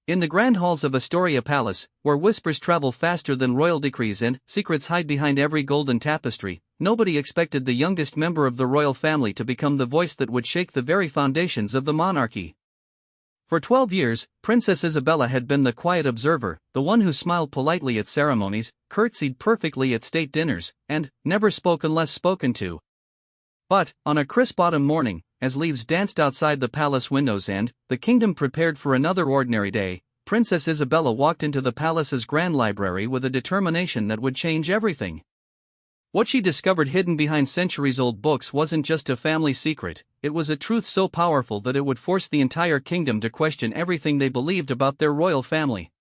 In the grand halls of Astoria Palace, where whispers travel faster than royal decrees and secrets hide behind every golden tapestry, nobody expected the youngest member of the royal family to become the voice that would shake the very foundations of the monarchy. For 12 years, Princess Isabella had been the quiet observer, the one who smiled politely at ceremonies, curtsied perfectly at state dinners, and never spoke unless spoken to. But, on a crisp autumn morning, as leaves danced outside the palace windows and the kingdom prepared for another ordinary day, Princess Isabella walked into the palace's grand library with a determination that would change everything. What she discovered hidden behind centuries-old books wasn't just a family secret, it was a truth so powerful that it would force the entire kingdom to question everything they believed about their royal family.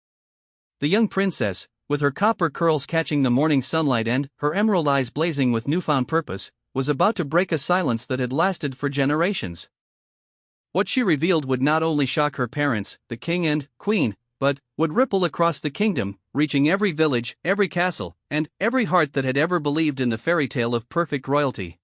The young princess, with her copper curls catching the morning sunlight and her emerald eyes blazing with newfound purpose, was about to break a silence that had lasted for generations. What she revealed would not only shock her parents, the king and queen, but would ripple across the kingdom, reaching every village, every castle, and every heart that had ever believed in the fairy tale of perfect royalty.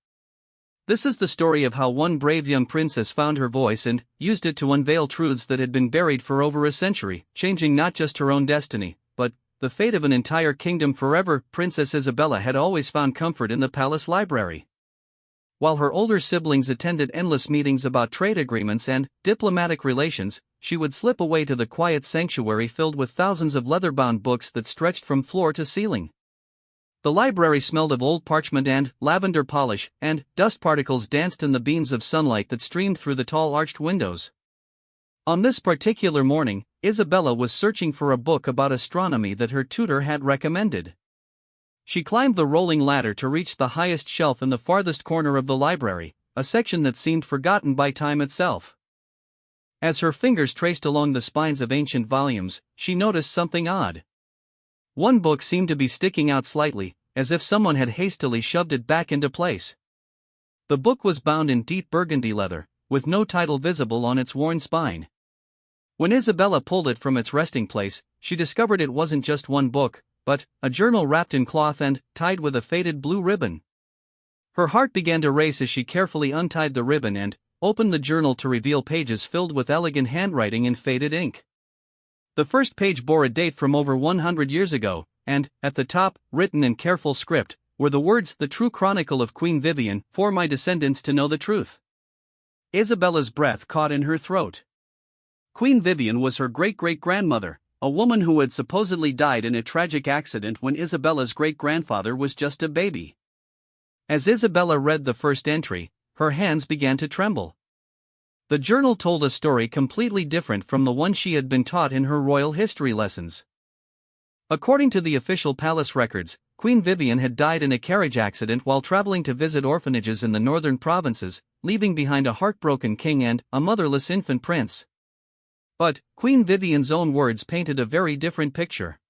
This is the story of how one brave young princess found her voice and used it to unveil truths that had been buried for over a century, changing not just her own destiny, but the fate of an entire kingdom forever. Princess Isabella had always found comfort in the palace library. While her older siblings attended endless meetings about trade agreements and diplomatic relations, she would slip away to the quiet sanctuary filled with thousands of leather-bound books that stretched from floor to ceiling. The library smelled of old parchment and lavender polish, and dust particles danced in the beams of sunlight that streamed through the tall arched windows. On this particular morning, Isabella was searching for a book about astronomy that her tutor had recommended. She climbed the rolling ladder to reach the highest shelf in the farthest corner of the library, a section that seemed forgotten by time itself. As her fingers traced along the spines of ancient volumes, she noticed something odd. One book seemed to be sticking out slightly, as if someone had hastily shoved it back into place. The book was bound in deep burgundy leather, with no title visible on its worn spine. When Isabella pulled it from its resting place, she discovered it wasn't just one book, but a journal wrapped in cloth and tied with a faded blue ribbon. Her heart began to race as she carefully untied the ribbon and opened the journal to reveal pages filled with elegant handwriting in faded ink. The first page bore a date from over 100 years ago, and, at the top, written in careful script, were the words, "The true chronicle of Queen Vivian, for my descendants to know the truth." Isabella's breath caught in her throat. Queen Vivian was her great-great-grandmother, a woman who had supposedly died in a tragic accident when Isabella's great-grandfather was just a baby. As Isabella read the first entry, her hands began to tremble. The journal told a story completely different from the one she had been taught in her royal history lessons. According to the official palace records, Queen Vivian had died in a carriage accident while traveling to visit orphanages in the northern provinces, leaving behind a heartbroken king and a motherless infant prince. But Queen Vivian's own words painted a very different picture.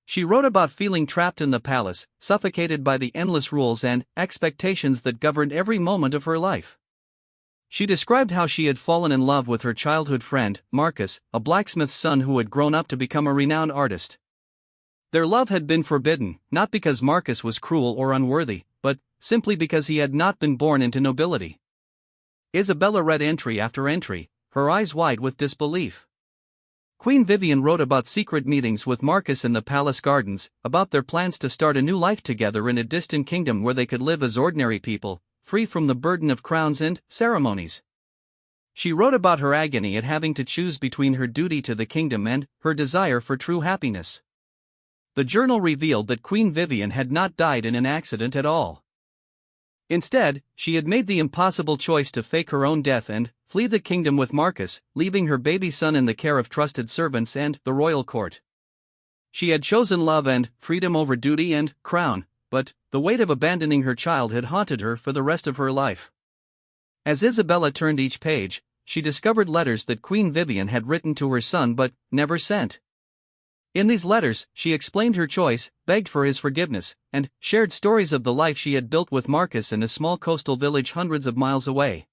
She wrote about feeling trapped in the palace, suffocated by the endless rules and expectations that governed every moment of her life. She described how she had fallen in love with her childhood friend, Marcus, a blacksmith's son who had grown up to become a renowned artist. Their love had been forbidden, not because Marcus was cruel or unworthy, but simply because he had not been born into nobility. Isabella read entry after entry, her eyes wide with disbelief. Queen Vivian wrote about secret meetings with Marcus in the palace gardens, about their plans to start a new life together in a distant kingdom where they could live as ordinary people, free from the burden of crowns and ceremonies. She wrote about her agony at having to choose between her duty to the kingdom and her desire for true happiness. The journal revealed that Queen Vivian had not died in an accident at all. Instead, she had made the impossible choice to fake her own death and flee the kingdom with Marcus, leaving her baby son in the care of trusted servants and the royal court. She had chosen love and freedom over duty and crown, but the weight of abandoning her child had haunted her for the rest of her life. As Isabella turned each page, she discovered letters that Queen Vivian had written to her son but never sent. In these letters, she explained her choice, begged for his forgiveness, and shared stories of the life she had built with Marcus in a small coastal village hundreds of miles away.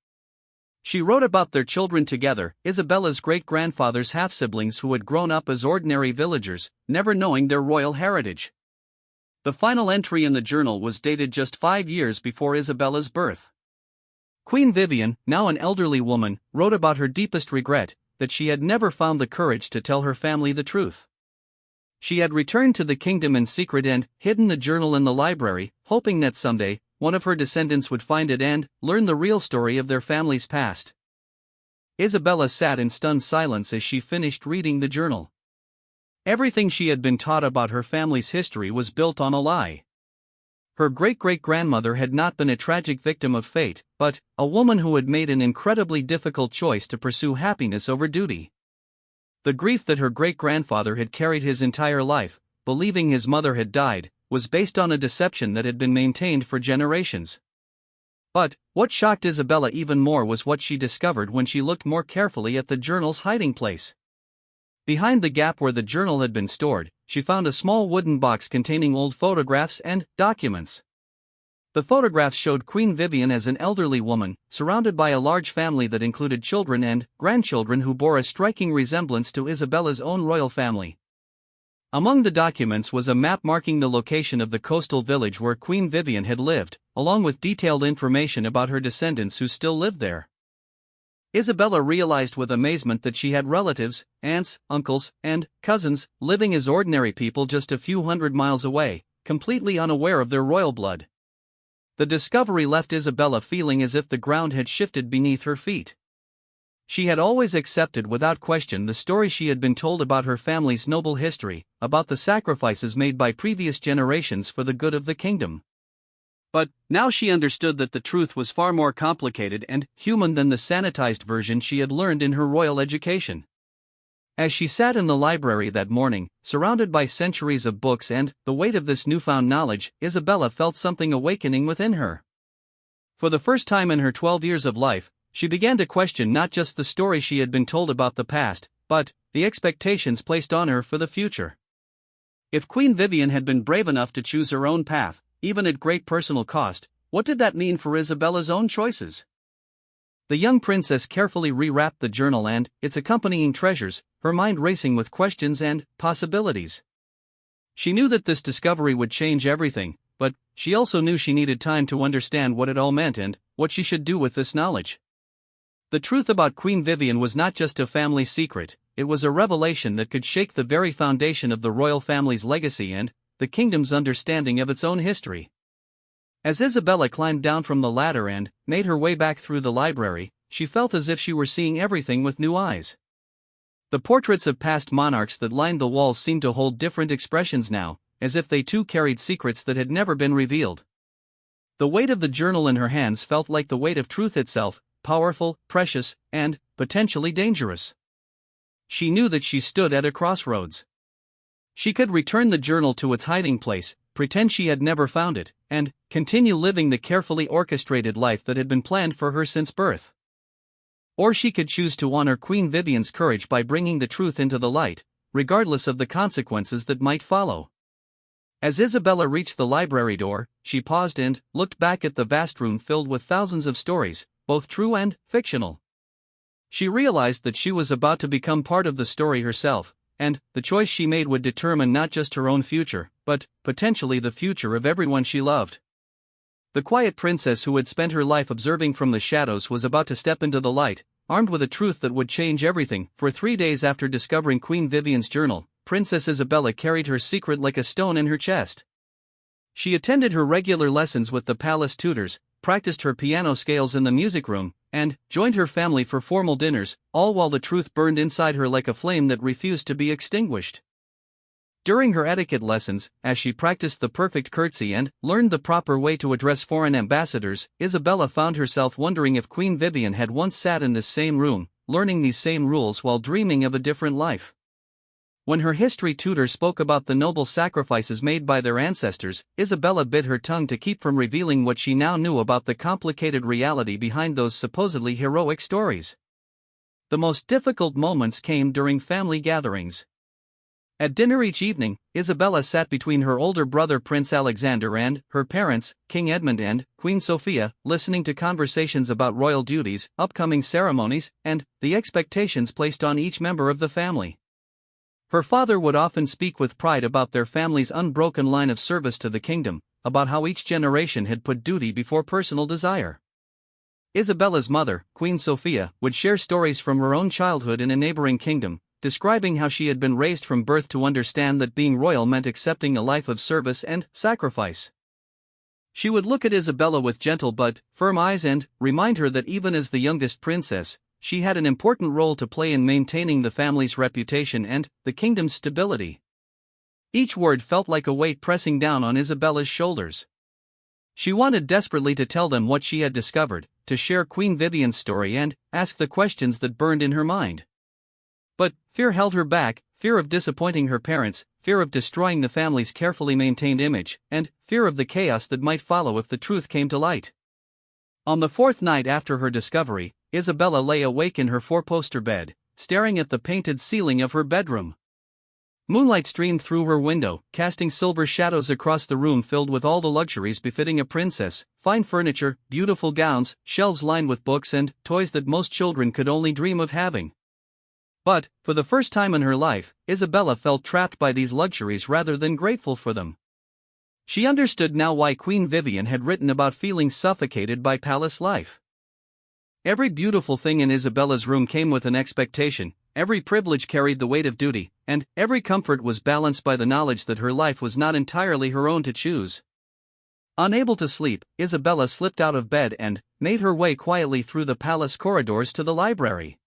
She wrote about their children together, Isabella's great-grandfather's half-siblings who had grown up as ordinary villagers, never knowing their royal heritage. The final entry in the journal was dated just 5 years before Isabella's birth. Queen Vivian, now an elderly woman, wrote about her deepest regret, that she had never found the courage to tell her family the truth. She had returned to the kingdom in secret and hidden the journal in the library, hoping that someday, one of her descendants would find it and learn the real story of their family's past. Isabella sat in stunned silence as she finished reading the journal. Everything she had been taught about her family's history was built on a lie. Her great-great-grandmother had not been a tragic victim of fate, but a woman who had made an incredibly difficult choice to pursue happiness over duty. The grief that her great-grandfather had carried his entire life, believing his mother had died, was based on a deception that had been maintained for generations. But what shocked Isabella even more was what she discovered when she looked more carefully at the journal's hiding place. Behind the gap where the journal had been stored, she found a small wooden box containing old photographs and documents. The photographs showed Queen Vivian as an elderly woman, surrounded by a large family that included children and grandchildren who bore a striking resemblance to Isabella's own royal family. Among the documents was a map marking the location of the coastal village where Queen Vivian had lived, along with detailed information about her descendants who still lived there. Isabella realized with amazement that she had relatives, aunts, uncles, and cousins, living as ordinary people just a few hundred miles away, completely unaware of their royal blood. The discovery left Isabella feeling as if the ground had shifted beneath her feet. She had always accepted without question the story she had been told about her family's noble history, about the sacrifices made by previous generations for the good of the kingdom. But now she understood that the truth was far more complicated and human than the sanitized version she had learned in her royal education. As she sat in the library that morning, surrounded by centuries of books and the weight of this newfound knowledge, Isabella felt something awakening within her. For the first time in her 12 years of life, she began to question not just the story she had been told about the past, but the expectations placed on her for the future. If Queen Vivian had been brave enough to choose her own path, even at great personal cost, what did that mean for Isabella's own choices? The young princess carefully rewrapped the journal and its accompanying treasures, her mind racing with questions and possibilities. She knew that this discovery would change everything, but she also knew she needed time to understand what it all meant and what she should do with this knowledge. The truth about Queen Vivian was not just a family secret, it was a revelation that could shake the very foundation of the royal family's legacy and the kingdom's understanding of its own history. As Isabella climbed down from the ladder and made her way back through the library, she felt as if she were seeing everything with new eyes. The portraits of past monarchs that lined the walls seemed to hold different expressions now, as if they too carried secrets that had never been revealed. The weight of the journal in her hands felt like the weight of truth itself, powerful, precious, and potentially dangerous. She knew that she stood at a crossroads. She could return the journal to its hiding place, pretend she had never found it, and continue living the carefully orchestrated life that had been planned for her since birth. Or she could choose to honor Queen Vivian's courage by bringing the truth into the light, regardless of the consequences that might follow. As Isabella reached the library door, she paused and looked back at the vast room filled with thousands of stories, both true and fictional. She realized that she was about to become part of the story herself, and the choice she made would determine not just her own future, but potentially the future of everyone she loved. The quiet princess who had spent her life observing from the shadows was about to step into the light, armed with a truth that would change everything. For 3 days after discovering Queen Vivian's journal, Princess Isabella carried her secret like a stone in her chest. She attended her regular lessons with the palace tutors, practiced her piano scales in the music room, and joined her family for formal dinners, all while the truth burned inside her like a flame that refused to be extinguished. During her etiquette lessons, as she practiced the perfect curtsy and learned the proper way to address foreign ambassadors, Isabella found herself wondering if Queen Vivian had once sat in this same room, learning these same rules while dreaming of a different life. When her history tutor spoke about the noble sacrifices made by their ancestors, Isabella bit her tongue to keep from revealing what she now knew about the complicated reality behind those supposedly heroic stories. The most difficult moments came during family gatherings. At dinner each evening, Isabella sat between her older brother Prince Alexander and her parents, King Edmund and Queen Sophia, listening to conversations about royal duties, upcoming ceremonies, and the expectations placed on each member of the family. Her father would often speak with pride about their family's unbroken line of service to the kingdom, about how each generation had put duty before personal desire. Isabella's mother, Queen Sophia, would share stories from her own childhood in a neighboring kingdom, describing how she had been raised from birth to understand that being royal meant accepting a life of service and sacrifice. She would look at Isabella with gentle but firm eyes and remind her that even as the youngest princess, she had an important role to play in maintaining the family's reputation and the kingdom's stability. Each word felt like a weight pressing down on Isabella's shoulders. She wanted desperately to tell them what she had discovered, to share Queen Vivian's story and ask the questions that burned in her mind. But fear held her back, fear of disappointing her parents, fear of destroying the family's carefully maintained image, and fear of the chaos that might follow if the truth came to light. On the fourth night after her discovery, Isabella lay awake in her four-poster bed, staring at the painted ceiling of her bedroom. Moonlight streamed through her window, casting silver shadows across the room filled with all the luxuries befitting a princess: fine furniture, beautiful gowns, shelves lined with books and toys that most children could only dream of having. But, for the first time in her life, Isabella felt trapped by these luxuries rather than grateful for them. She understood now why Queen Vivian had written about feeling suffocated by palace life. Every beautiful thing in Isabella's room came with an expectation, every privilege carried the weight of duty, and every comfort was balanced by the knowledge that her life was not entirely her own to choose. Unable to sleep, Isabella slipped out of bed and made her way quietly through the palace corridors to the library.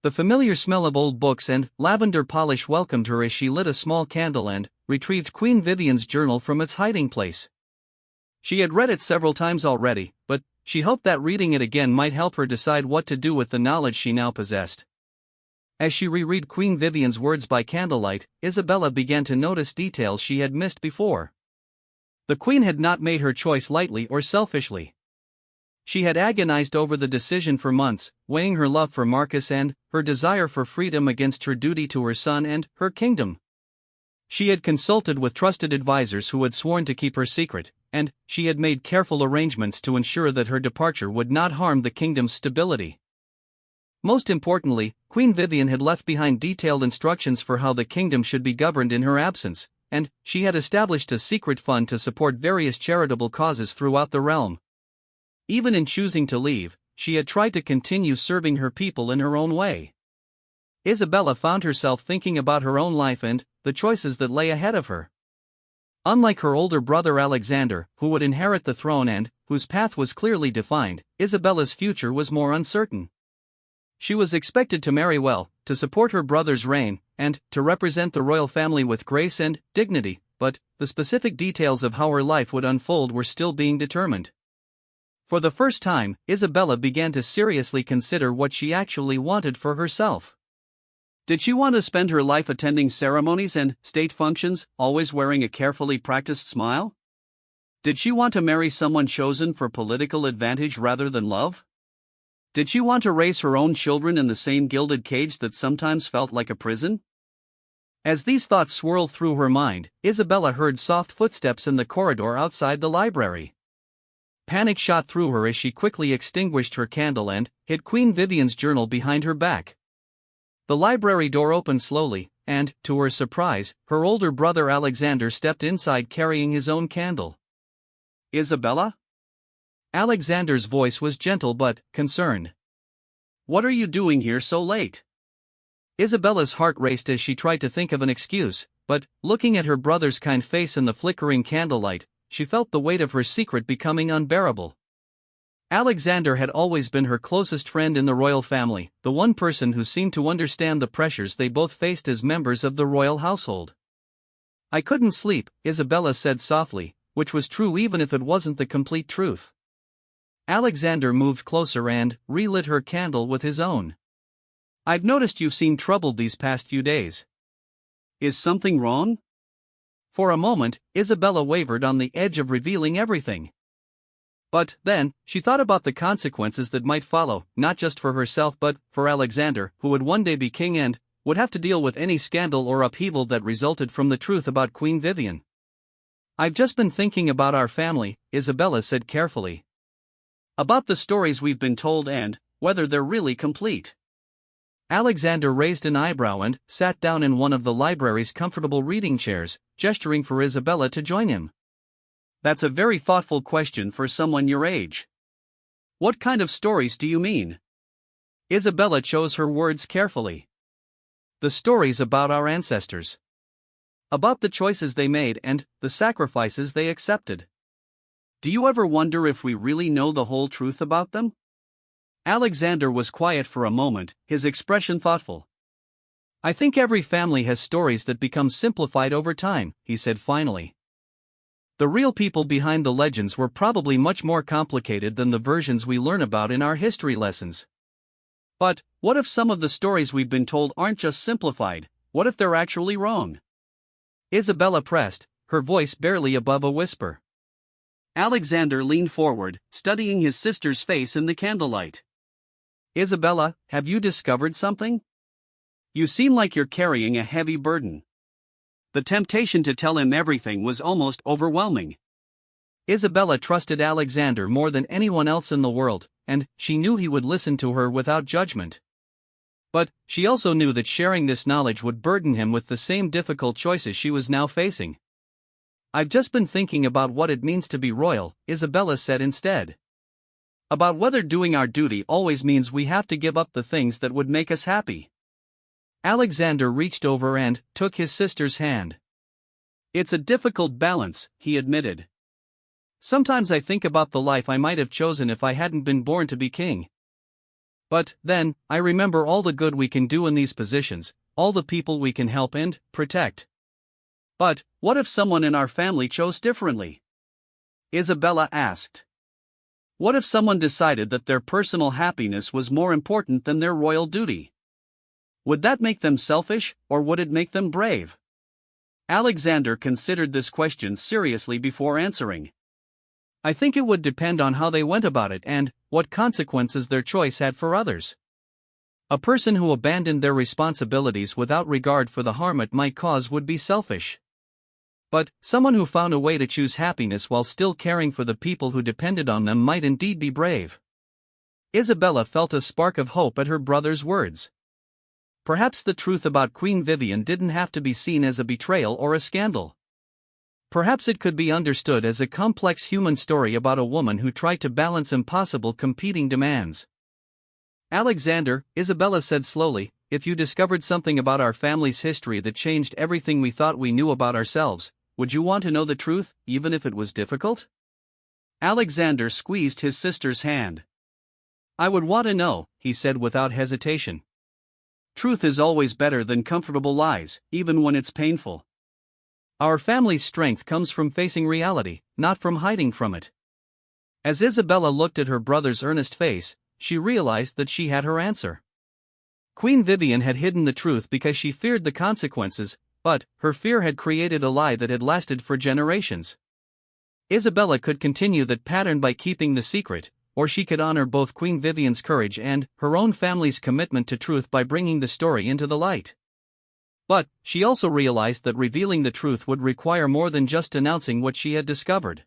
The familiar smell of old books and lavender polish welcomed her as she lit a small candle and retrieved Queen Vivian's journal from its hiding place. She had read it several times already, but she hoped that reading it again might help her decide what to do with the knowledge she now possessed. As she reread Queen Vivian's words by candlelight, Isabella began to notice details she had missed before. The queen had not made her choice lightly or selfishly. She had agonized over the decision for months, weighing her love for Marcus and her desire for freedom against her duty to her son and her kingdom. She had consulted with trusted advisors who had sworn to keep her secret, and she had made careful arrangements to ensure that her departure would not harm the kingdom's stability. Most importantly, Queen Vivian had left behind detailed instructions for how the kingdom should be governed in her absence, and she had established a secret fund to support various charitable causes throughout the realm. Even in choosing to leave, she had tried to continue serving her people in her own way. Isabella found herself thinking about her own life and the choices that lay ahead of her. Unlike her older brother Alexander, who would inherit the throne and whose path was clearly defined, Isabella's future was more uncertain. She was expected to marry well, to support her brother's reign, and to represent the royal family with grace and dignity, but the specific details of how her life would unfold were still being determined. For the first time, Isabella began to seriously consider what she actually wanted for herself. Did she want to spend her life attending ceremonies and state functions, always wearing a carefully practiced smile? Did she want to marry someone chosen for political advantage rather than love? Did she want to raise her own children in the same gilded cage that sometimes felt like a prison? As these thoughts swirled through her mind, Isabella heard soft footsteps in the corridor outside the library. Panic shot through her as she quickly extinguished her candle and hid Queen Vivian's journal behind her back. The library door opened slowly, and, to her surprise, her older brother Alexander stepped inside carrying his own candle. "Isabella?" Alexander's voice was gentle but concerned. "What are you doing here so late?" Isabella's heart raced as she tried to think of an excuse, but, looking at her brother's kind face in the flickering candlelight, she felt the weight of her secret becoming unbearable. Alexander had always been her closest friend in the royal family, the one person who seemed to understand the pressures they both faced as members of the royal household. "I couldn't sleep," Isabella said softly, which was true even if it wasn't the complete truth. Alexander moved closer and relit her candle with his own. "I've noticed you've seemed troubled these past few days. Is something wrong?" For a moment, Isabella wavered on the edge of revealing everything. But then, she thought about the consequences that might follow, not just for herself but for Alexander, who would one day be king and would have to deal with any scandal or upheaval that resulted from the truth about Queen Vivian. "I've just been thinking about our family," Isabella said carefully. "About the stories we've been told and whether they're really complete." Alexander raised an eyebrow and sat down in one of the library's comfortable reading chairs, gesturing for Isabella to join him. "That's a very thoughtful question for someone your age." What kind of stories do you mean? Isabella chose her words carefully. The stories about our ancestors. About the choices they made and the sacrifices they accepted. Do you ever wonder if we really know the whole truth about them? Alexander was quiet for a moment, his expression thoughtful. I think every family has stories that become simplified over time, he said finally. The real people behind the legends were probably much more complicated than the versions we learn about in our history lessons. But, what if some of the stories we've been told aren't just simplified? What if they're actually wrong? Isabella pressed, her voice barely above a whisper. Alexander leaned forward, studying his sister's face in the candlelight. Isabella, have you discovered something? You seem like you're carrying a heavy burden. The temptation to tell him everything was almost overwhelming. Isabella trusted Alexander more than anyone else in the world, and she knew he would listen to her without judgment. But she also knew that sharing this knowledge would burden him with the same difficult choices she was now facing. I've just been thinking about what it means to be royal, Isabella said instead. About whether doing our duty always means we have to give up the things that would make us happy. Alexander reached over and took his sister's hand. It's a difficult balance, he admitted. Sometimes I think about the life I might have chosen if I hadn't been born to be king. But, then, I remember all the good we can do in these positions, all the people we can help and protect. But, what if someone in our family chose differently? Isabella asked. What if someone decided that their personal happiness was more important than their royal duty? Would that make them selfish, or would it make them brave? Alexander considered this question seriously before answering. I think it would depend on how they went about it and what consequences their choice had for others. A person who abandoned their responsibilities without regard for the harm it might cause would be selfish. But someone who found a way to choose happiness while still caring for the people who depended on them might indeed be brave. Isabella felt a spark of hope at her brother's words. Perhaps the truth about Queen Vivian didn't have to be seen as a betrayal or a scandal. Perhaps it could be understood as a complex human story about a woman who tried to balance impossible competing demands. Alexander, Isabella said slowly, if you discovered something about our family's history that changed everything we thought we knew about ourselves, would you want to know the truth, even if it was difficult? Alexander squeezed his sister's hand. I would want to know, he said without hesitation. Truth is always better than comfortable lies, even when it's painful. Our family's strength comes from facing reality, not from hiding from it. As Isabella looked at her brother's earnest face, she realized that she had her answer. Queen Vivian had hidden the truth because she feared the consequences, but her fear had created a lie that had lasted for generations. Isabella could continue that pattern by keeping the secret, or she could honor both Queen Vivian's courage and her own family's commitment to truth by bringing the story into the light. But she also realized that revealing the truth would require more than just announcing what she had discovered.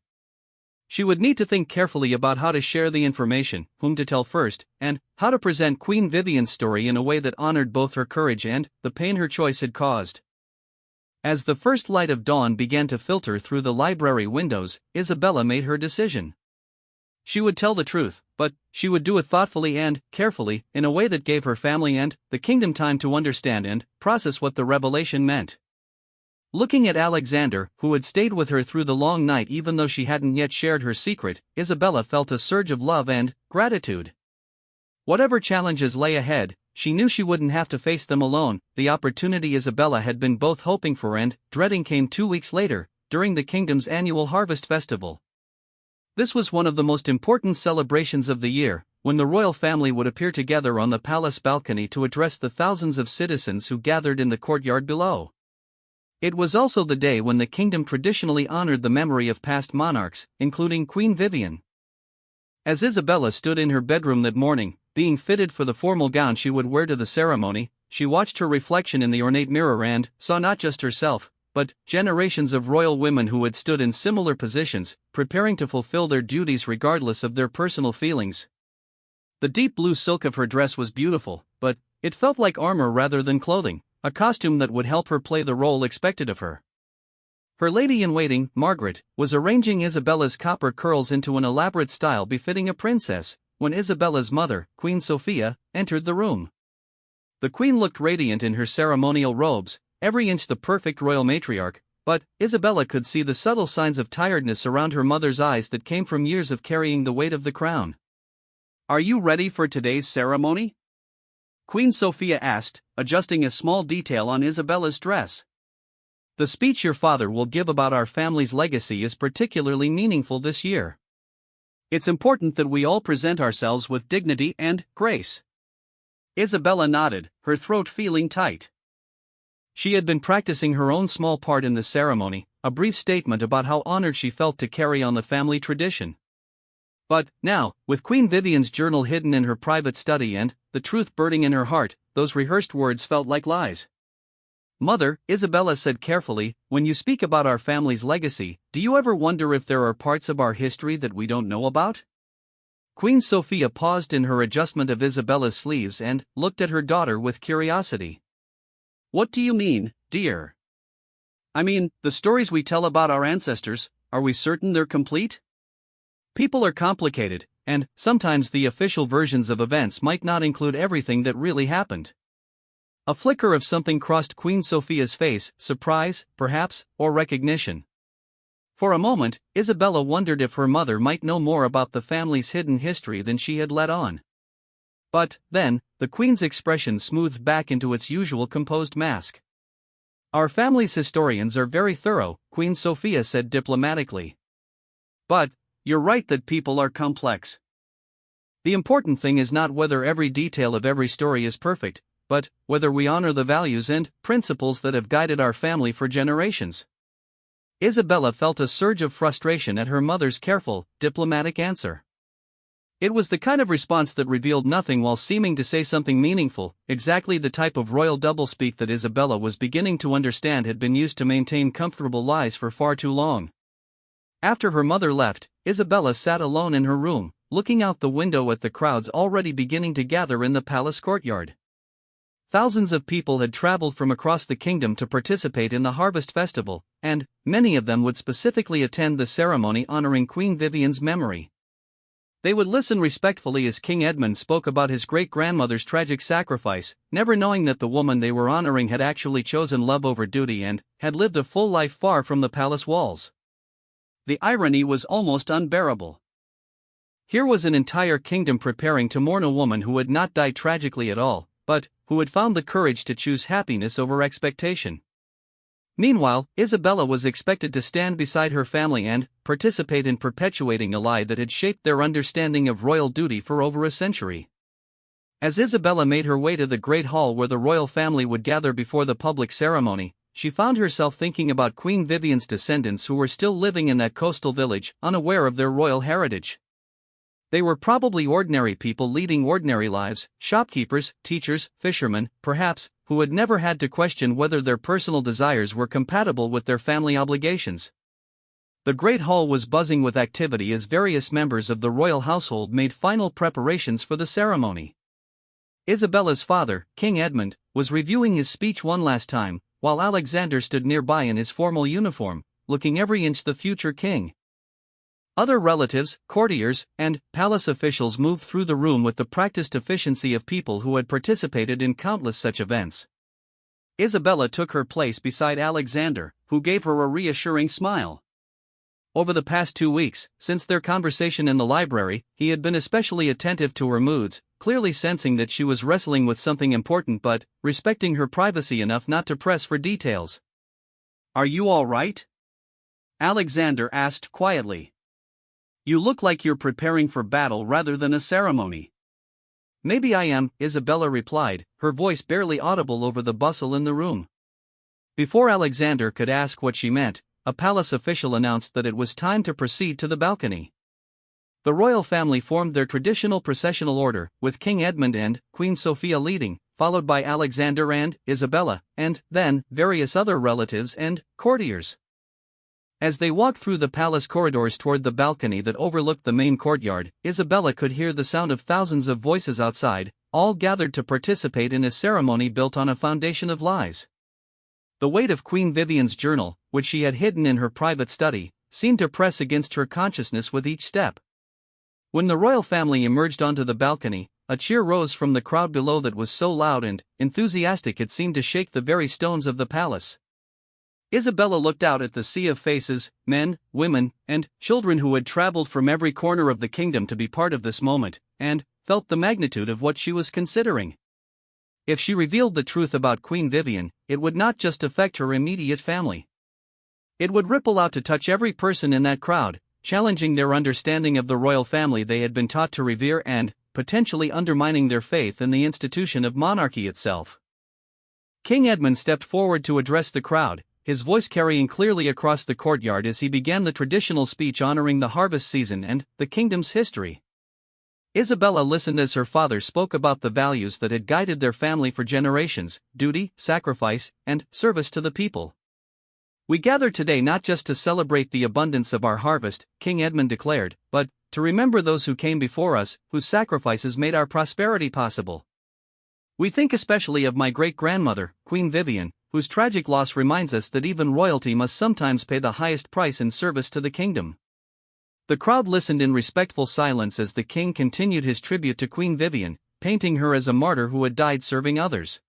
She would need to think carefully about how to share the information, whom to tell first, and how to present Queen Vivian's story in a way that honored both her courage and the pain her choice had caused. As the first light of dawn began to filter through the library windows, Isabella made her decision. She would tell the truth, but she would do it thoughtfully and carefully, in a way that gave her family and the kingdom time to understand and process what the revelation meant. Looking at Alexander, who had stayed with her through the long night even though she hadn't yet shared her secret, Isabella felt a surge of love and gratitude. Whatever challenges lay ahead, she knew she wouldn't have to face them alone. The opportunity Isabella had been both hoping for and dreading came 2 weeks later, during the kingdom's annual harvest festival. This was one of the most important celebrations of the year, when the royal family would appear together on the palace balcony to address the thousands of citizens who gathered in the courtyard below. It was also the day when the kingdom traditionally honored the memory of past monarchs, including Queen Vivian. As Isabella stood in her bedroom that morning, being fitted for the formal gown she would wear to the ceremony, she watched her reflection in the ornate mirror and saw not just herself, but generations of royal women who had stood in similar positions, preparing to fulfill their duties regardless of their personal feelings. The deep blue silk of her dress was beautiful, but it felt like armor rather than clothing, a costume that would help her play the role expected of her. Her lady-in-waiting, Margaret, was arranging Isabella's copper curls into an elaborate style befitting a princess, when Isabella's mother, Queen Sophia, entered the room. The queen looked radiant in her ceremonial robes, every inch the perfect royal matriarch, but Isabella could see the subtle signs of tiredness around her mother's eyes that came from years of carrying the weight of the crown. "Are you ready for today's ceremony?" Queen Sophia asked, adjusting a small detail on Isabella's dress. "The speech your father will give about our family's legacy is particularly meaningful this year. It's important that we all present ourselves with dignity and grace." Isabella nodded, her throat feeling tight. She had been practicing her own small part in the ceremony, a brief statement about how honored she felt to carry on the family tradition. But, now, with Queen Vivian's journal hidden in her private study and the truth burning in her heart, those rehearsed words felt like lies. "Mother," Isabella said carefully, "when you speak about our family's legacy, do you ever wonder if there are parts of our history that we don't know about?" Queen Sophia paused in her adjustment of Isabella's sleeves and looked at her daughter with curiosity. "What do you mean, dear?" "I mean, the stories we tell about our ancestors, are we certain they're complete? People are complicated, and sometimes the official versions of events might not include everything that really happened." A flicker of something crossed Queen Sophia's face, surprise, perhaps, or recognition. For a moment, Isabella wondered if her mother might know more about the family's hidden history than she had let on. But, then, the Queen's expression smoothed back into its usual composed mask. "Our family's historians are very thorough," Queen Sophia said diplomatically. "But, you're right that people are complex. The important thing is not whether every detail of every story is perfect, but whether we honor the values and principles that have guided our family for generations." Isabella felt a surge of frustration at her mother's careful, diplomatic answer. It was the kind of response that revealed nothing while seeming to say something meaningful, exactly the type of royal doublespeak that Isabella was beginning to understand had been used to maintain comfortable lies for far too long. After her mother left, Isabella sat alone in her room, looking out the window at the crowds already beginning to gather in the palace courtyard. Thousands of people had traveled from across the kingdom to participate in the Harvest Festival, and many of them would specifically attend the ceremony honoring Queen Vivian's memory. They would listen respectfully as King Edmund spoke about his great-grandmother's tragic sacrifice, never knowing that the woman they were honoring had actually chosen love over duty and had lived a full life far from the palace walls. The irony was almost unbearable. Here was an entire kingdom preparing to mourn a woman who had not died tragically at all, but who had found the courage to choose happiness over expectation. Meanwhile, Isabella was expected to stand beside her family and participate in perpetuating a lie that had shaped their understanding of royal duty for over a century. As Isabella made her way to the great hall where the royal family would gather before the public ceremony, she found herself thinking about Queen Vivian's descendants who were still living in that coastal village, unaware of their royal heritage. They were probably ordinary people leading ordinary lives, shopkeepers, teachers, fishermen, perhaps, who had never had to question whether their personal desires were compatible with their family obligations. The great hall was buzzing with activity as various members of the royal household made final preparations for the ceremony. Isabella's father, King Edmund, was reviewing his speech one last time, while Alexander stood nearby in his formal uniform, looking every inch the future king. Other relatives, courtiers, and palace officials moved through the room with the practiced efficiency of people who had participated in countless such events. Isabella took her place beside Alexander, who gave her a reassuring smile. Over the past 2 weeks, since their conversation in the library, he had been especially attentive to her moods, clearly sensing that she was wrestling with something important but respecting her privacy enough not to press for details. "Are you all right?" Alexander asked quietly. "You look like you're preparing for battle rather than a ceremony." "Maybe I am," Isabella replied, her voice barely audible over the bustle in the room. Before Alexander could ask what she meant, a palace official announced that it was time to proceed to the balcony. The royal family formed their traditional processional order, with King Edmund and Queen Sophia leading, followed by Alexander and Isabella, and then various other relatives and courtiers. As they walked through the palace corridors toward the balcony that overlooked the main courtyard, Isabella could hear the sound of thousands of voices outside, all gathered to participate in a ceremony built on a foundation of lies. The weight of Queen Vivian's journal, which she had hidden in her private study, seemed to press against her consciousness with each step. When the royal family emerged onto the balcony, a cheer rose from the crowd below that was so loud and enthusiastic it seemed to shake the very stones of the palace. Isabella looked out at the sea of faces, men, women, and children who had traveled from every corner of the kingdom to be part of this moment, and felt the magnitude of what she was considering. If she revealed the truth about Queen Vivian, it would not just affect her immediate family. It would ripple out to touch every person in that crowd, challenging their understanding of the royal family they had been taught to revere and potentially undermining their faith in the institution of monarchy itself. King Edmund stepped forward to address the crowd, his voice carrying clearly across the courtyard as he began the traditional speech honoring the harvest season and the kingdom's history. Isabella listened as her father spoke about the values that had guided their family for generations: duty, sacrifice, and service to the people. "We gather today not just to celebrate the abundance of our harvest," King Edmund declared, "but to remember those who came before us, whose sacrifices made our prosperity possible. We think especially of my great-grandmother, Queen Vivian, whose tragic loss reminds us that even royalty must sometimes pay the highest price in service to the kingdom." The crowd listened in respectful silence as the king continued his tribute to Queen Vivian, painting her as a martyr who had died serving others.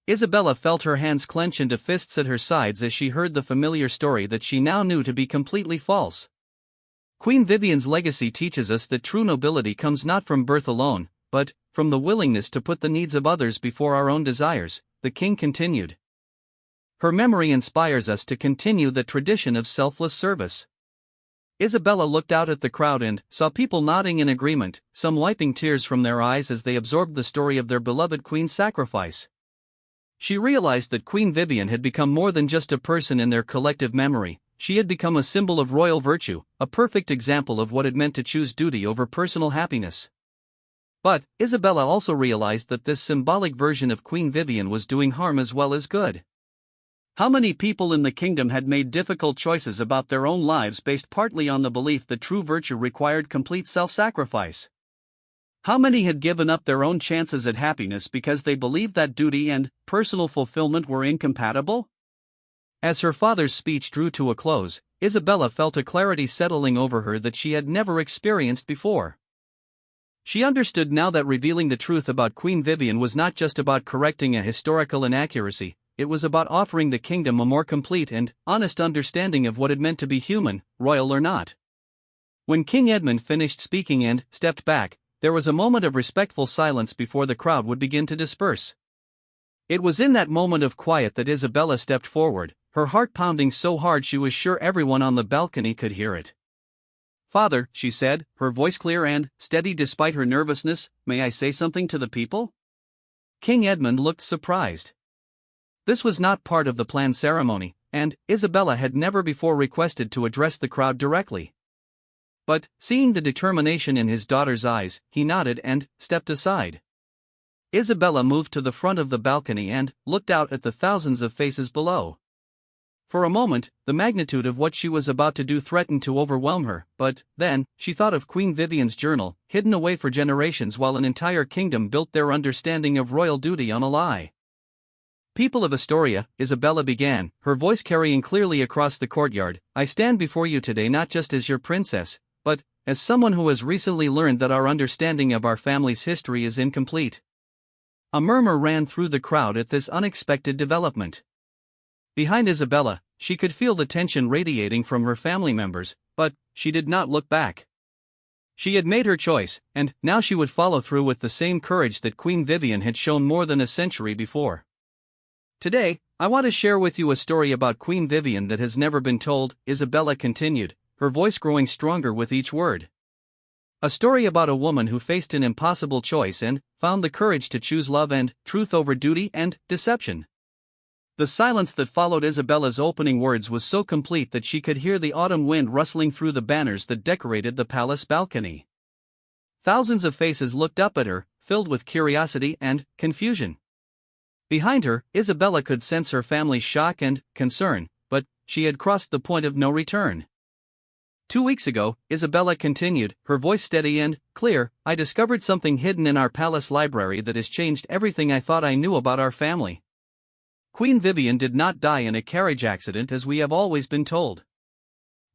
Isabella felt her hands clench into fists at her sides as she heard the familiar story that she now knew to be completely false. Queen Vivian's legacy teaches us that true nobility comes not from birth alone, but from the willingness to put the needs of others before our own desires, the king continued. Her memory inspires us to continue the tradition of selfless service. Isabella looked out at the crowd and saw people nodding in agreement, some wiping tears from their eyes as they absorbed the story of their beloved queen's sacrifice. She realized that Queen Vivian had become more than just a person in their collective memory. She had become a symbol of royal virtue, a perfect example of what it meant to choose duty over personal happiness. But Isabella also realized that this symbolic version of Queen Vivian was doing harm as well as good. How many people in the kingdom had made difficult choices about their own lives based partly on the belief that true virtue required complete self-sacrifice? How many had given up their own chances at happiness because they believed that duty and personal fulfillment were incompatible? As her father's speech drew to a close, Isabella felt a clarity settling over her that she had never experienced before. She understood now that revealing the truth about Queen Vivian was not just about correcting a historical inaccuracy. It was about offering the kingdom a more complete and honest understanding of what it meant to be human, royal or not. When King Edmund finished speaking and stepped back, there was a moment of respectful silence before the crowd would begin to disperse. It was in that moment of quiet that Isabella stepped forward, her heart pounding so hard she was sure everyone on the balcony could hear it. "Father," she said, her voice clear and steady despite her nervousness, "may I say something to the people?" King Edmund looked surprised. This was not part of the planned ceremony, and Isabella had never before requested to address the crowd directly. But, seeing the determination in his daughter's eyes, he nodded and stepped aside. Isabella moved to the front of the balcony and looked out at the thousands of faces below. For a moment, the magnitude of what she was about to do threatened to overwhelm her, but then, she thought of Queen Vivian's journal, hidden away for generations while an entire kingdom built their understanding of royal duty on a lie. "People of Astoria," Isabella began, her voice carrying clearly across the courtyard, "I stand before you today not just as your princess, but as someone who has recently learned that our understanding of our family's history is incomplete." A murmur ran through the crowd at this unexpected development. Behind Isabella, she could feel the tension radiating from her family members, but she did not look back. She had made her choice, and now she would follow through with the same courage that Queen Vivian had shown more than a century before. "Today, I want to share with you a story about Queen Vivian that has never been told," Isabella continued, her voice growing stronger with each word. "A story about a woman who faced an impossible choice and found the courage to choose love and truth over duty and deception." The silence that followed Isabella's opening words was so complete that she could hear the autumn wind rustling through the banners that decorated the palace balcony. Thousands of faces looked up at her, filled with curiosity and confusion. Behind her, Isabella could sense her family's shock and concern, but she had crossed the point of no return. 2 weeks ago, Isabella continued, her voice steady and clear, "I discovered something hidden in our palace library that has changed everything I thought I knew about our family. Queen Vivian did not die in a carriage accident as we have always been told.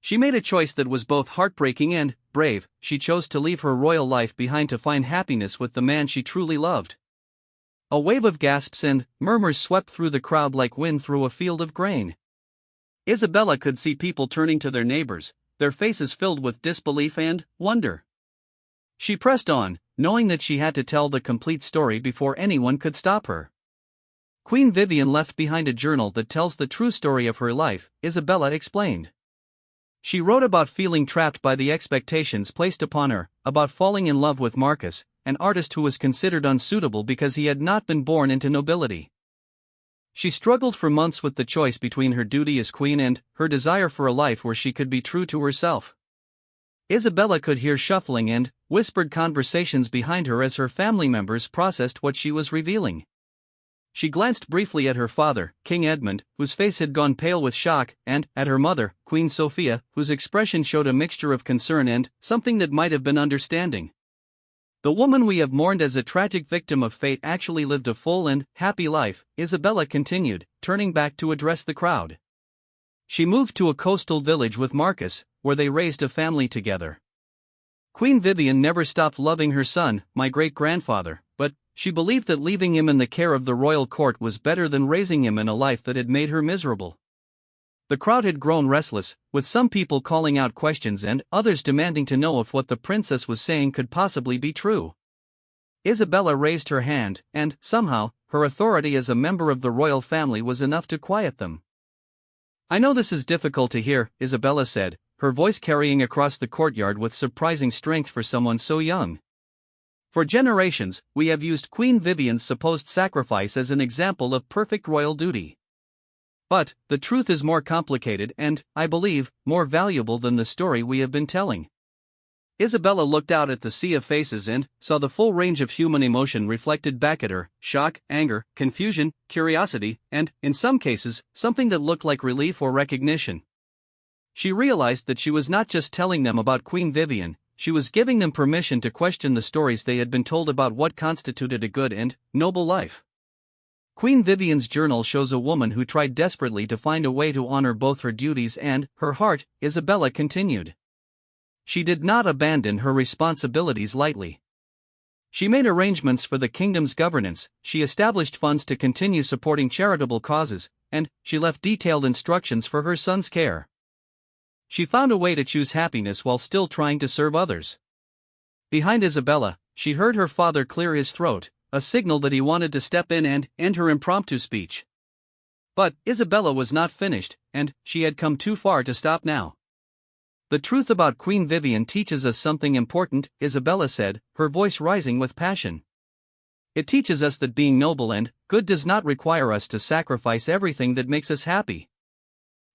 She made a choice that was both heartbreaking and brave. She chose to leave her royal life behind to find happiness with the man she truly loved. A wave of gasps and murmurs swept through the crowd like wind through a field of grain. Isabella could see people turning to their neighbors, their faces filled with disbelief and wonder. She pressed on, knowing that she had to tell the complete story before anyone could stop her. Queen Vivian left behind a journal that tells the true story of her life, Isabella explained. She wrote about feeling trapped by the expectations placed upon her, about falling in love with Marcus, an artist who was considered unsuitable because he had not been born into nobility. She struggled for months with the choice between her duty as queen and her desire for a life where she could be true to herself. Isabella could hear shuffling and whispered conversations behind her as her family members processed what she was revealing. She glanced briefly at her father, King Edmund, whose face had gone pale with shock, and at her mother, Queen Sophia, whose expression showed a mixture of concern and something that might have been understanding. The woman we have mourned as a tragic victim of fate actually lived a full and happy life, Isabella continued, turning back to address the crowd. She moved to a coastal village with Marcus, where they raised a family together. Queen Vivian never stopped loving her son, my great-grandfather, but she believed that leaving him in the care of the royal court was better than raising him in a life that had made her miserable. The crowd had grown restless, with some people calling out questions and others demanding to know if what the princess was saying could possibly be true. Isabella raised her hand, and, somehow, her authority as a member of the royal family was enough to quiet them. "I know this is difficult to hear," Isabella said, her voice carrying across the courtyard with surprising strength for someone so young. "For generations, we have used Queen Vivian's supposed sacrifice as an example of perfect royal duty. But the truth is more complicated and, I believe, more valuable than the story we have been telling." Isabella looked out at the sea of faces and saw the full range of human emotion reflected back at her: shock, anger, confusion, curiosity, and, in some cases, something that looked like relief or recognition. She realized that she was not just telling them about Queen Vivian, she was giving them permission to question the stories they had been told about what constituted a good and noble life. Queen Vivian's journal shows a woman who tried desperately to find a way to honor both her duties and her heart, Isabella continued. She did not abandon her responsibilities lightly. She made arrangements for the kingdom's governance, she established funds to continue supporting charitable causes, and she left detailed instructions for her son's care. She found a way to choose happiness while still trying to serve others. Behind Isabella, she heard her father clear his throat, a signal that he wanted to step in and end her impromptu speech. But Isabella was not finished, and she had come too far to stop now. "The truth about Queen Vivian teaches us something important," Isabella said, her voice rising with passion. "It teaches us that being noble and good does not require us to sacrifice everything that makes us happy.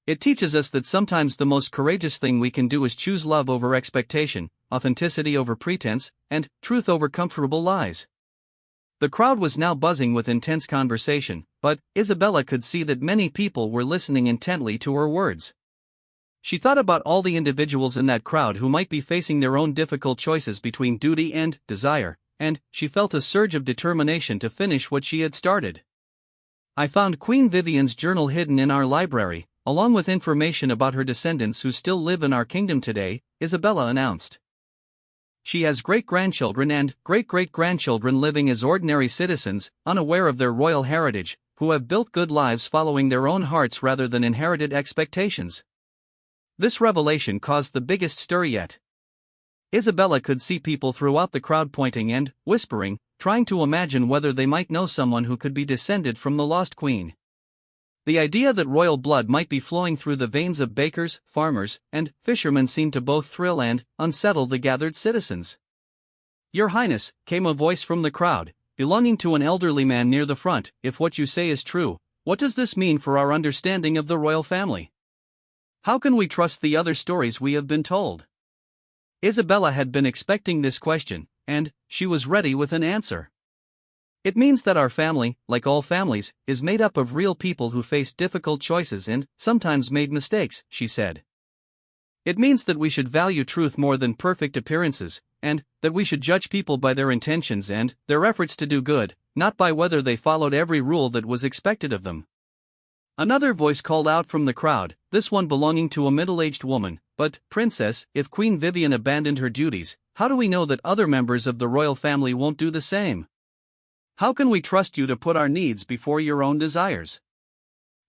It teaches us that sometimes the most courageous thing we can do is choose love over expectation, authenticity over pretense, and truth over comfortable lies." The crowd was now buzzing with intense conversation, but Isabella could see that many people were listening intently to her words. She thought about all the individuals in that crowd who might be facing their own difficult choices between duty and desire, and she felt a surge of determination to finish what she had started. "I found Queen Vivian's journal hidden in our library, along with information about her descendants who still live in our kingdom today," Isabella announced. "She has great-grandchildren and great-great-grandchildren living as ordinary citizens, unaware of their royal heritage, who have built good lives following their own hearts rather than inherited expectations." This revelation caused the biggest stir yet. Isabella could see people throughout the crowd pointing and whispering, trying to imagine whether they might know someone who could be descended from the lost queen. The idea that royal blood might be flowing through the veins of bakers, farmers, and fishermen seemed to both thrill and unsettle the gathered citizens. "Your Highness," came a voice from the crowd, belonging to an elderly man near the front, "if what you say is true, what does this mean for our understanding of the royal family? How can we trust the other stories we have been told?" Isabella had been expecting this question, and she was ready with an answer. "It means that our family, like all families, is made up of real people who faced difficult choices and sometimes made mistakes," she said. "It means that we should value truth more than perfect appearances, and that we should judge people by their intentions and their efforts to do good, not by whether they followed every rule that was expected of them." Another voice called out from the crowd, this one belonging to a middle-aged woman, "But, Princess, if Queen Vivian abandoned her duties, how do we know that other members of the royal family won't do the same? How can we trust you to put our needs before your own desires?"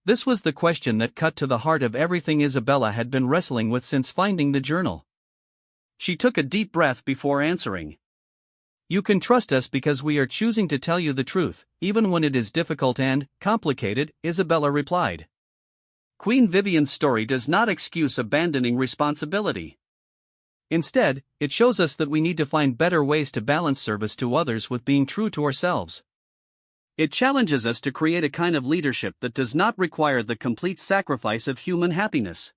This was the question that cut to the heart of everything Isabella had been wrestling with since finding the journal. She took a deep breath before answering. "You can trust us because we are choosing to tell you the truth, even when it is difficult and complicated," Isabella replied. Queen Vivian's story does not excuse abandoning responsibility. Instead, it shows us that we need to find better ways to balance service to others with being true to ourselves. It challenges us to create a kind of leadership that does not require the complete sacrifice of human happiness.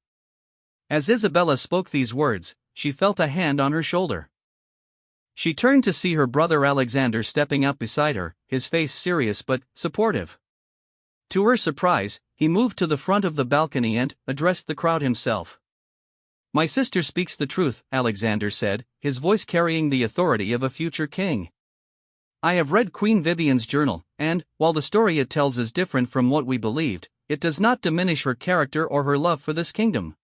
As Isabella spoke these words, she felt a hand on her shoulder. She turned to see her brother Alexander stepping up beside her, his face serious but supportive. To her surprise, he moved to the front of the balcony and addressed the crowd himself. "My sister speaks the truth," Alexander said, his voice carrying the authority of a future king. "I have read Queen Vivian's journal, and, while the story it tells is different from what we believed, it does not diminish her character or her love for this kingdom.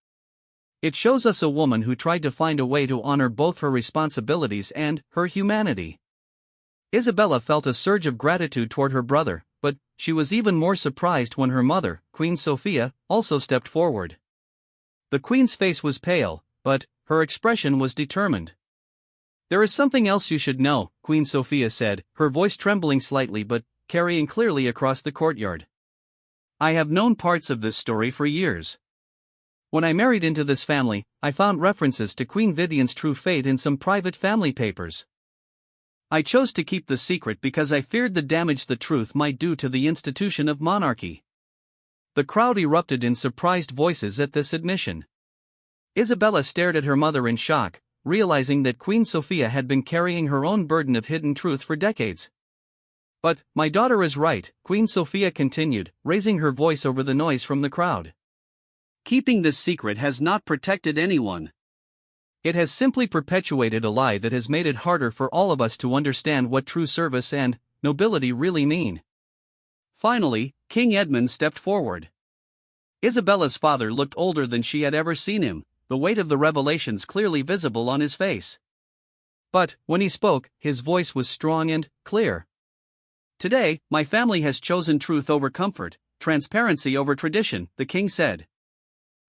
It shows us a woman who tried to find a way to honor both her responsibilities and her humanity." Isabella felt a surge of gratitude toward her brother, but she was even more surprised when her mother, Queen Sophia, also stepped forward. The queen's face was pale, but her expression was determined. "There is something else you should know," Queen Sophia said, her voice trembling slightly but carrying clearly across the courtyard. "I have known parts of this story for years. When I married into this family, I found references to Queen Vivian's true fate in some private family papers. I chose to keep the secret because I feared the damage the truth might do to the institution of monarchy." The crowd erupted in surprised voices at this admission. Isabella stared at her mother in shock, realizing that Queen Sophia had been carrying her own burden of hidden truth for decades. "But, my daughter is right," Queen Sophia continued, raising her voice over the noise from the crowd. "Keeping this secret has not protected anyone. It has simply perpetuated a lie that has made it harder for all of us to understand what true service and nobility really mean." Finally, King Edmund stepped forward. Isabella's father looked older than she had ever seen him, the weight of the revelations clearly visible on his face. But, when he spoke, his voice was strong and clear. "Today, my family has chosen truth over comfort, transparency over tradition," the king said.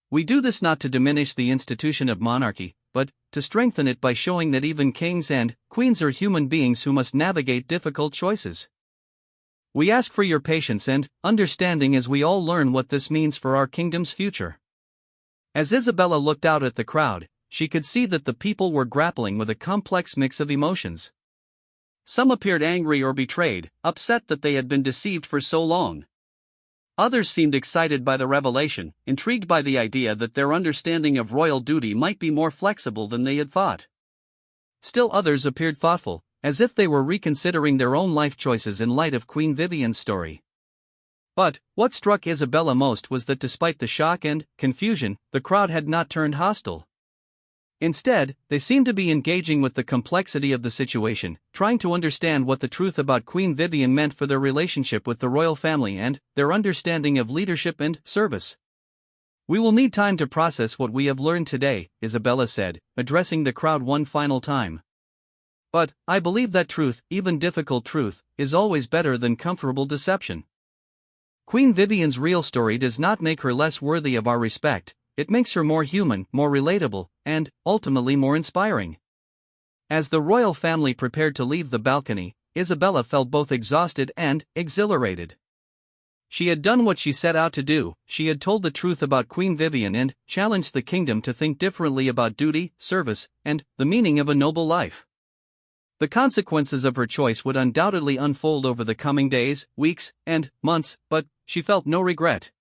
"We do this not to diminish the institution of monarchy, but to strengthen it by showing that even kings and queens are human beings who must navigate difficult choices. We ask for your patience and understanding as we all learn what this means for our kingdom's future." As Isabella looked out at the crowd, she could see that the people were grappling with a complex mix of emotions. Some appeared angry or betrayed, upset that they had been deceived for so long. Others seemed excited by the revelation, intrigued by the idea that their understanding of royal duty might be more flexible than they had thought. Still others appeared thoughtful, as if they were reconsidering their own life choices in light of Queen Vivian's story. But, what struck Isabella most was that despite the shock and confusion, the crowd had not turned hostile. Instead, they seemed to be engaging with the complexity of the situation, trying to understand what the truth about Queen Vivian meant for their relationship with the royal family and their understanding of leadership and service. "We will need time to process what we have learned today," Isabella said, addressing the crowd one final time. "But, I believe that truth, even difficult truth, is always better than comfortable deception. Queen Vivian's real story does not make her less worthy of our respect, it makes her more human, more relatable, and, ultimately more inspiring." As the royal family prepared to leave the balcony, Isabella felt both exhausted and exhilarated. She had done what she set out to do, she had told the truth about Queen Vivian and challenged the kingdom to think differently about duty, service, and the meaning of a noble life. The consequences of her choice would undoubtedly unfold over the coming days, weeks, and months, but she felt no regret.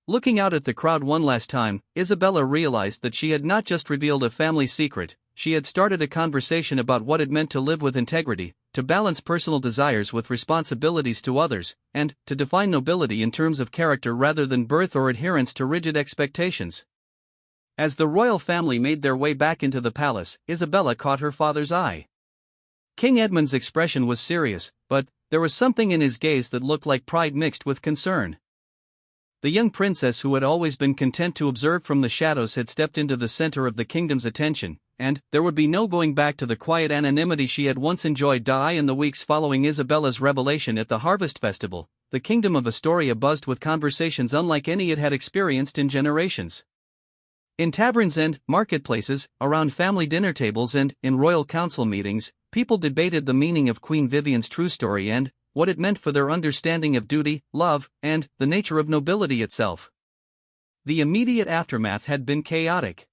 Looking out at the crowd one last time, Isabella realized that she had not just revealed a family secret, she had started a conversation about what it meant to live with integrity, to balance personal desires with responsibilities to others, and to define nobility in terms of character rather than birth or adherence to rigid expectations. As the royal family made their way back into the palace, Isabella caught her father's eye. King Edmund's expression was serious, but there was something in his gaze that looked like pride mixed with concern. The young princess who had always been content to observe from the shadows had stepped into the center of the kingdom's attention, and there would be no going back to the quiet anonymity she had once enjoyed. In the weeks following Isabella's revelation at the Harvest Festival, the kingdom of Astoria buzzed with conversations unlike any it had experienced in generations. In taverns and marketplaces, around family dinner tables and in royal council meetings, people debated the meaning of Queen Vivian's true story and what it meant for their understanding of duty, love, and the nature of nobility itself. The immediate aftermath had been chaotic.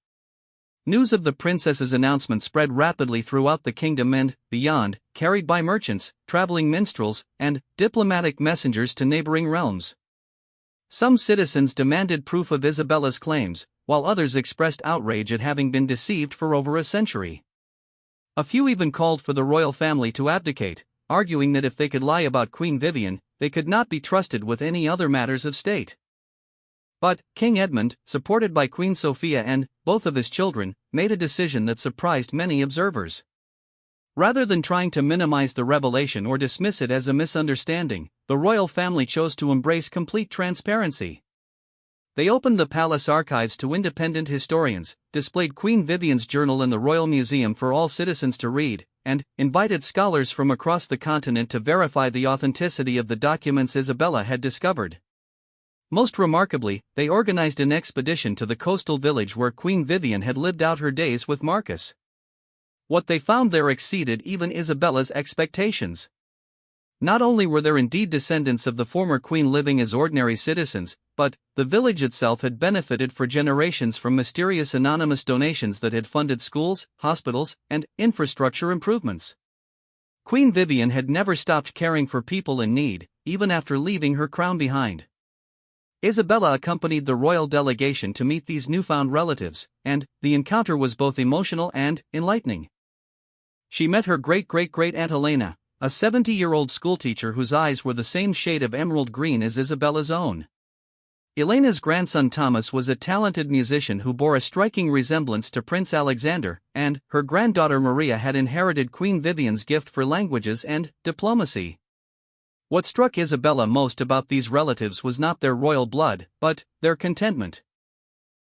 News of the princess's announcement spread rapidly throughout the kingdom and beyond, carried by merchants, traveling minstrels, and diplomatic messengers to neighboring realms. Some citizens demanded proof of Isabella's claims, while others expressed outrage at having been deceived for over a century. A few even called for the royal family to abdicate, arguing that if they could lie about Queen Vivian, they could not be trusted with any other matters of state. But King Edmund, supported by Queen Sophia and both of his children, made a decision that surprised many observers. Rather than trying to minimize the revelation or dismiss it as a misunderstanding, the royal family chose to embrace complete transparency. They opened the palace archives to independent historians, displayed Queen Vivian's journal in the Royal Museum for all citizens to read, and invited scholars from across the continent to verify the authenticity of the documents Isabella had discovered. Most remarkably, they organized an expedition to the coastal village where Queen Vivian had lived out her days with Marcus. What they found there exceeded even Isabella's expectations. Not only were there indeed descendants of the former queen living as ordinary citizens, but the village itself had benefited for generations from mysterious anonymous donations that had funded schools, hospitals, and infrastructure improvements. Queen Vivian had never stopped caring for people in need, even after leaving her crown behind. Isabella accompanied the royal delegation to meet these newfound relatives, and the encounter was both emotional and enlightening. She met her great-great-great-aunt Elena, a 70-year-old schoolteacher whose eyes were the same shade of emerald green as Isabella's own. Elena's grandson Thomas was a talented musician who bore a striking resemblance to Prince Alexander, and her granddaughter Maria had inherited Queen Vivian's gift for languages and diplomacy. What struck Isabella most about these relatives was not their royal blood, but their contentment.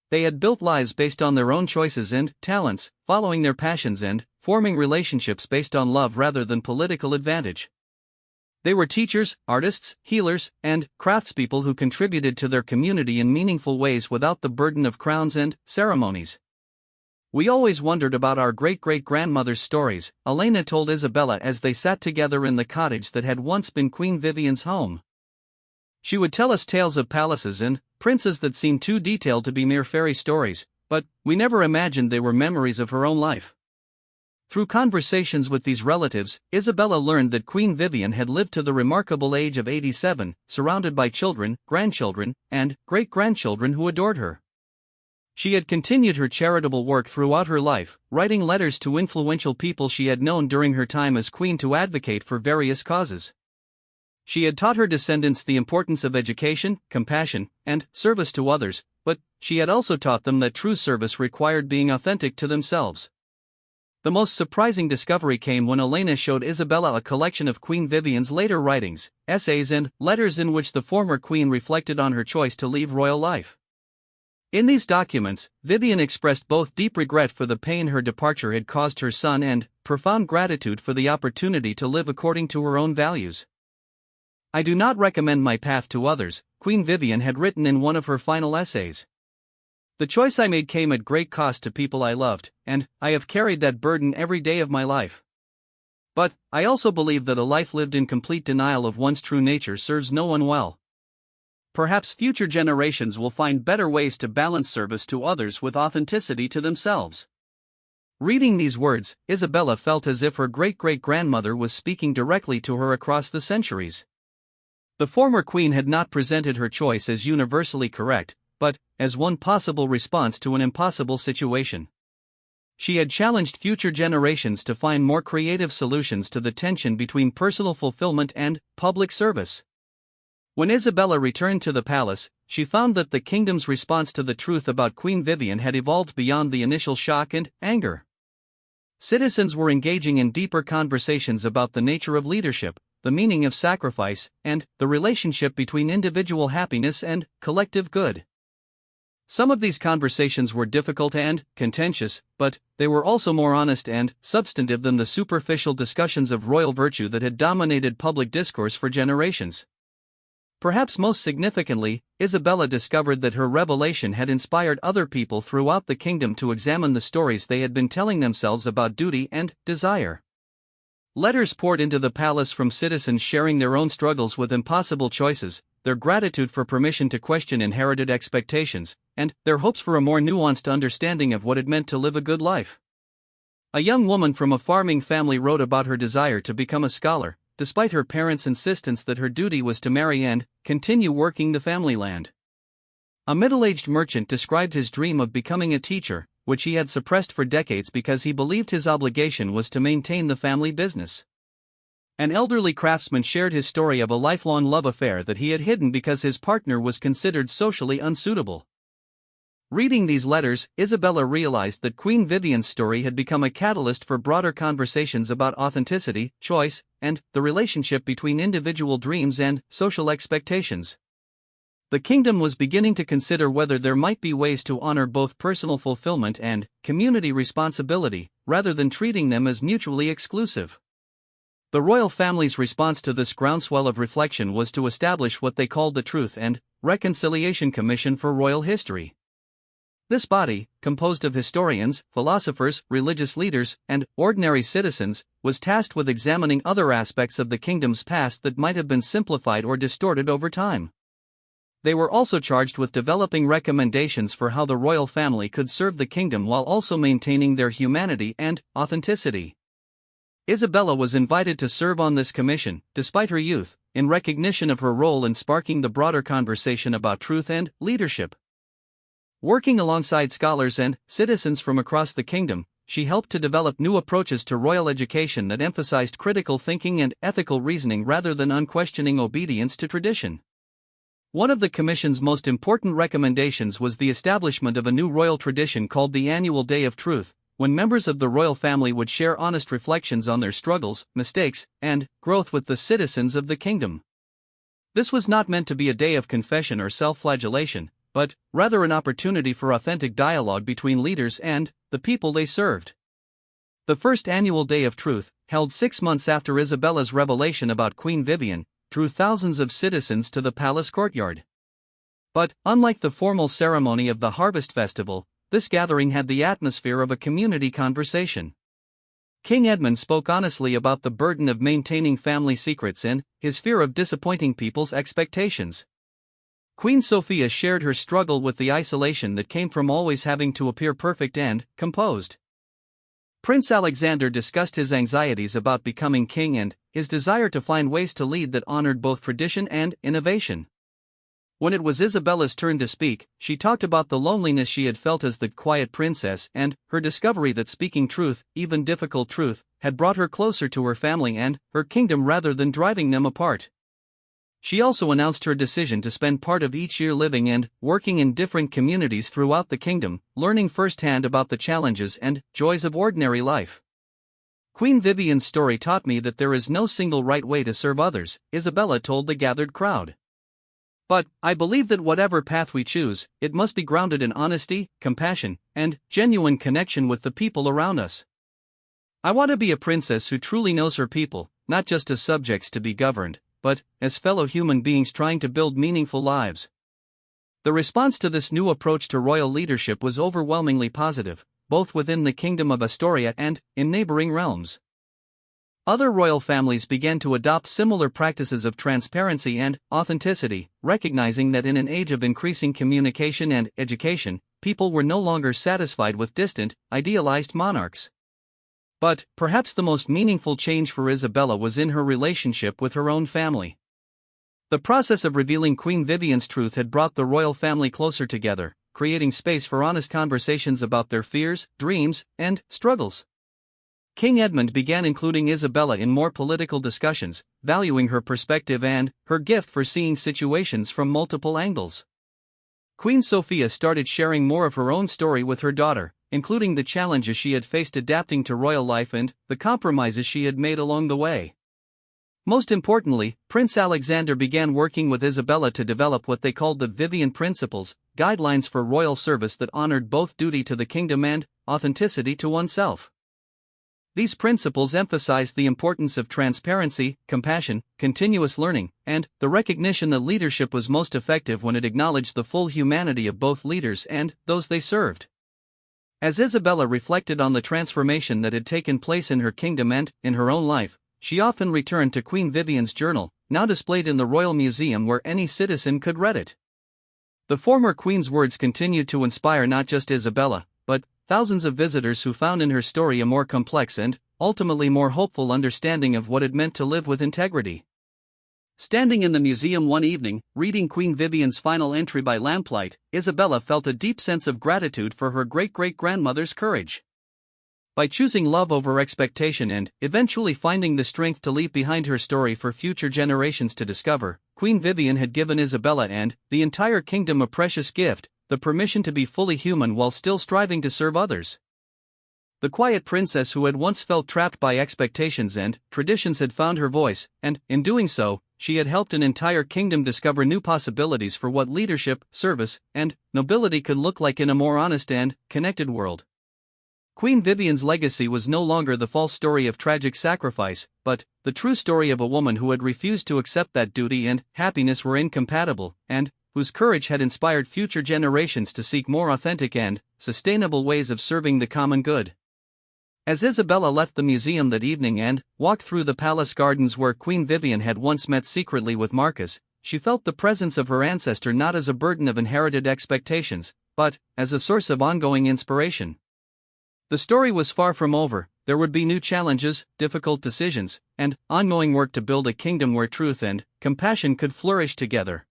They had built lives based on their own choices and talents, following their passions and forming relationships based on love rather than political advantage. They were teachers, artists, healers, and craftspeople who contributed to their community in meaningful ways without the burden of crowns and ceremonies. "We always wondered about our great-great-grandmother's stories," Elena told Isabella as they sat together in the cottage that had once been Queen Vivian's home. "She would tell us tales of palaces and princes that seemed too detailed to be mere fairy stories, but we never imagined they were memories of her own life." Through conversations with these relatives, Isabella learned that Queen Vivian had lived to the remarkable age of 87, surrounded by children, grandchildren, and great-grandchildren who adored her. She had continued her charitable work throughout her life, writing letters to influential people she had known during her time as queen to advocate for various causes. She had taught her descendants the importance of education, compassion, and service to others, but she had also taught them that true service required being authentic to themselves. The most surprising discovery came when Elena showed Isabella a collection of Queen Vivian's later writings, essays and letters in which the former queen reflected on her choice to leave royal life. In these documents, Vivian expressed both deep regret for the pain her departure had caused her son and profound gratitude for the opportunity to live according to her own values. "I do not recommend my path to others," Queen Vivian had written in one of her final essays. "The choice I made came at great cost to people I loved, and I have carried that burden every day of my life. But I also believe that a life lived in complete denial of one's true nature serves no one well. Perhaps future generations will find better ways to balance service to others with authenticity to themselves." Reading these words, Isabella felt as if her great-great-grandmother was speaking directly to her across the centuries. The former queen had not presented her choice as universally correct, but as one possible response to an impossible situation. She had challenged future generations to find more creative solutions to the tension between personal fulfillment and public service. When Isabella returned to the palace, she found that the kingdom's response to the truth about Queen Vivian had evolved beyond the initial shock and anger. Citizens were engaging in deeper conversations about the nature of leadership, the meaning of sacrifice, and the relationship between individual happiness and collective good. Some of these conversations were difficult and contentious, but they were also more honest and substantive than the superficial discussions of royal virtue that had dominated public discourse for generations. Perhaps most significantly, Isabella discovered that her revelation had inspired other people throughout the kingdom to examine the stories they had been telling themselves about duty and desire. Letters poured into the palace from citizens sharing their own struggles with impossible choices, their gratitude for permission to question inherited expectations, and their hopes for a more nuanced understanding of what it meant to live a good life. A young woman from a farming family wrote about her desire to become a scholar, despite her parents' insistence that her duty was to marry and continue working the family land. A middle-aged merchant described his dream of becoming a teacher, which he had suppressed for decades because he believed his obligation was to maintain the family business. An elderly craftsman shared his story of a lifelong love affair that he had hidden because his partner was considered socially unsuitable. Reading these letters, Isabella realized that Queen Vivian's story had become a catalyst for broader conversations about authenticity, choice, and the relationship between individual dreams and social expectations. The kingdom was beginning to consider whether there might be ways to honor both personal fulfillment and community responsibility, rather than treating them as mutually exclusive. The royal family's response to this groundswell of reflection was to establish what they called the Truth and Reconciliation Commission for Royal History. This body, composed of historians, philosophers, religious leaders, and ordinary citizens, was tasked with examining other aspects of the kingdom's past that might have been simplified or distorted over time. They were also charged with developing recommendations for how the royal family could serve the kingdom while also maintaining their humanity and authenticity. Isabella was invited to serve on this commission, despite her youth, in recognition of her role in sparking the broader conversation about truth and leadership. Working alongside scholars and citizens from across the kingdom, she helped to develop new approaches to royal education that emphasized critical thinking and ethical reasoning rather than unquestioning obedience to tradition. One of the Commission's most important recommendations was the establishment of a new royal tradition called the Annual Day of Truth, when members of the royal family would share honest reflections on their struggles, mistakes, and growth with the citizens of the kingdom. This was not meant to be a day of confession or self-flagellation, but rather an opportunity for authentic dialogue between leaders and the people they served. The first Annual Day of Truth, held 6 months after Isabella's revelation about Queen Vivian, drew thousands of citizens to the palace courtyard. But, unlike the formal ceremony of the Harvest Festival, this gathering had the atmosphere of a community conversation. King Edmund spoke honestly about the burden of maintaining family secrets and his fear of disappointing people's expectations. Queen Sophia shared her struggle with the isolation that came from always having to appear perfect and composed. Prince Alexander discussed his anxieties about becoming king and his desire to find ways to lead that honored both tradition and innovation. When it was Isabella's turn to speak, she talked about the loneliness she had felt as the quiet princess and her discovery that speaking truth, even difficult truth, had brought her closer to her family and her kingdom rather than driving them apart. She also announced her decision to spend part of each year living and working in different communities throughout the kingdom, learning firsthand about the challenges and joys of ordinary life. Queen Vivian's story taught me that there is no single right way to serve others, Isabella told the gathered crowd. But I believe that whatever path we choose, it must be grounded in honesty, compassion, and genuine connection with the people around us. I want to be a princess who truly knows her people, not just as subjects to be governed, but as fellow human beings trying to build meaningful lives. The response to this new approach to royal leadership was overwhelmingly positive, both within the Kingdom of Astoria and in neighboring realms. Other royal families began to adopt similar practices of transparency and authenticity, recognizing that in an age of increasing communication and education, people were no longer satisfied with distant, idealized monarchs. But perhaps the most meaningful change for Isabella was in her relationship with her own family. The process of revealing Queen Vivian's truth had brought the royal family closer together, creating space for honest conversations about their fears, dreams, and struggles. King Edmund began including Isabella in more political discussions, valuing her perspective and her gift for seeing situations from multiple angles. Queen Sophia started sharing more of her own story with her daughter, including the challenges she had faced adapting to royal life and the compromises she had made along the way. Most importantly, Prince Alexander began working with Isabella to develop what they called the Vivian Principles, guidelines for royal service that honored both duty to the kingdom and authenticity to oneself. These principles emphasized the importance of transparency, compassion, continuous learning, and the recognition that leadership was most effective when it acknowledged the full humanity of both leaders and those they served. As Isabella reflected on the transformation that had taken place in her kingdom and in her own life, she often returned to Queen Vivian's journal, now displayed in the Royal Museum where any citizen could read it. The former queen's words continued to inspire not just Isabella, but thousands of visitors who found in her story a more complex and, ultimately more hopeful understanding of what it meant to live with integrity. Standing in the museum one evening, reading Queen Vivian's final entry by lamplight, Isabella felt a deep sense of gratitude for her great-great-grandmother's courage. By choosing love over expectation and eventually finding the strength to leave behind her story for future generations to discover, Queen Vivian had given Isabella and the entire kingdom a precious gift, the permission to be fully human while still striving to serve others. The quiet princess who had once felt trapped by expectations and traditions had found her voice, and, in doing so, she had helped an entire kingdom discover new possibilities for what leadership, service, and nobility could look like in a more honest and connected world. Queen Vivian's legacy was no longer the false story of tragic sacrifice, but the true story of a woman who had refused to accept that duty and happiness were incompatible, and whose courage had inspired future generations to seek more authentic and sustainable ways of serving the common good. As Isabella left the museum that evening and walked through the palace gardens where Queen Vivian had once met secretly with Marcus, she felt the presence of her ancestor not as a burden of inherited expectations, but as a source of ongoing inspiration. The story was far from over. There would be new challenges, difficult decisions, and ongoing work to build a kingdom where truth and compassion could flourish together.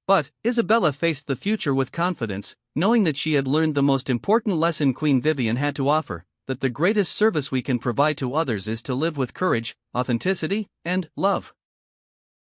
But Isabella faced the future with confidence, knowing that she had learned the most important lesson Queen Vivian had to offer, that the greatest service we can provide to others is to live with courage, authenticity, and love.